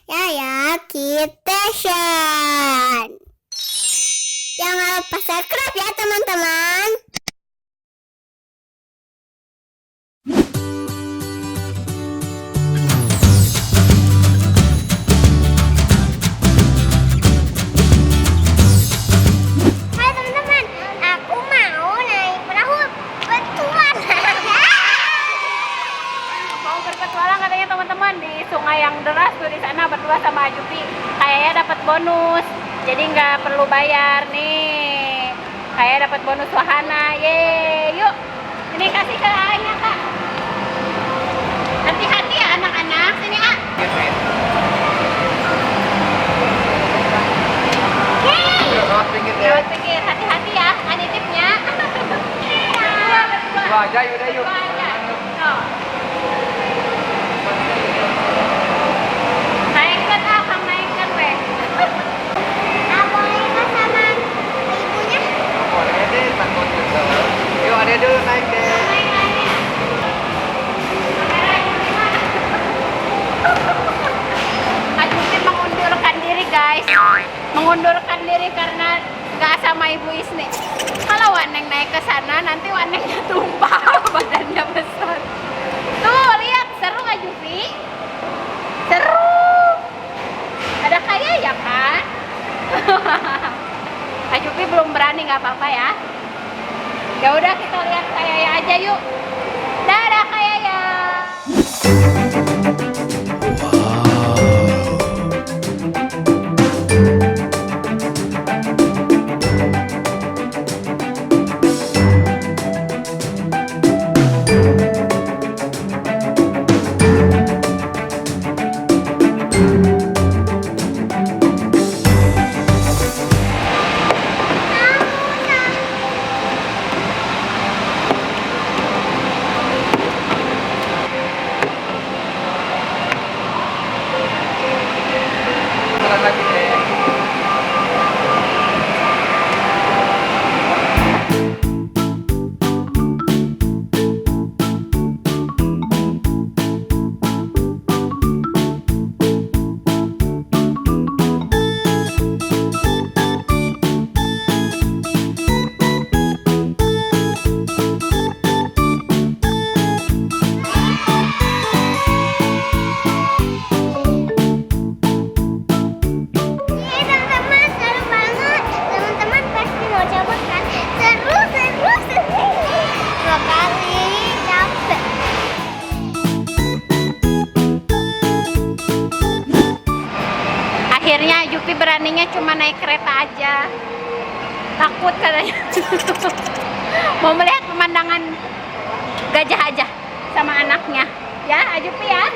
Yaya Kitchen. Jangan lupa subscribe ya teman-teman. Hai teman-teman, aku mau naik perahu petualang. Mau berpetualang katanya teman-teman di sungai yang deras tuh di sana berdua sama Ajupi. Kayaknya dapat bonus, jadi nggak perlu bayar nih. Kayak dapat bonus wahana, ye, yuk. Ini kasih ke ayahnya kak. Hati-hati ya anak-anak, sini kak. Lewat pinggir, hati-hati ya, aditipnya. Dua aja, yaudah yuk. Dua aja. Tuh. Naikkan akang naikkan weh. Aku ikut sama ibunya. Boleh deh, takut juga. Yuk, ada dulu naik deh. Naik aja. Kamera gimana? Ajuti mengundurkan diri guys. Mengundurkan diri karena gak sama ibu Isni. Kalau Waneng naik ke sana nanti Wanengnya tumpah, badannya besar. Tuh lihat, seru gak Jupi? Seru. Ada kayak ya kan? Kak Jupi belum berani, nggak apa-apa ya. Ya udah kita lihat Kayaya aja yuk. Dadah Kayaya. Jalan lagi deh. Iya teman-teman, seru banget. Teman-teman pasti mau coba kan? Seru, seru, seru. Dua kali capek. Akhirnya Jupi beraninya cuma naik kereta aja. Takut katanya. Mau melihat pemandangan gajah aja sama anaknya. Ya, Jupi ya.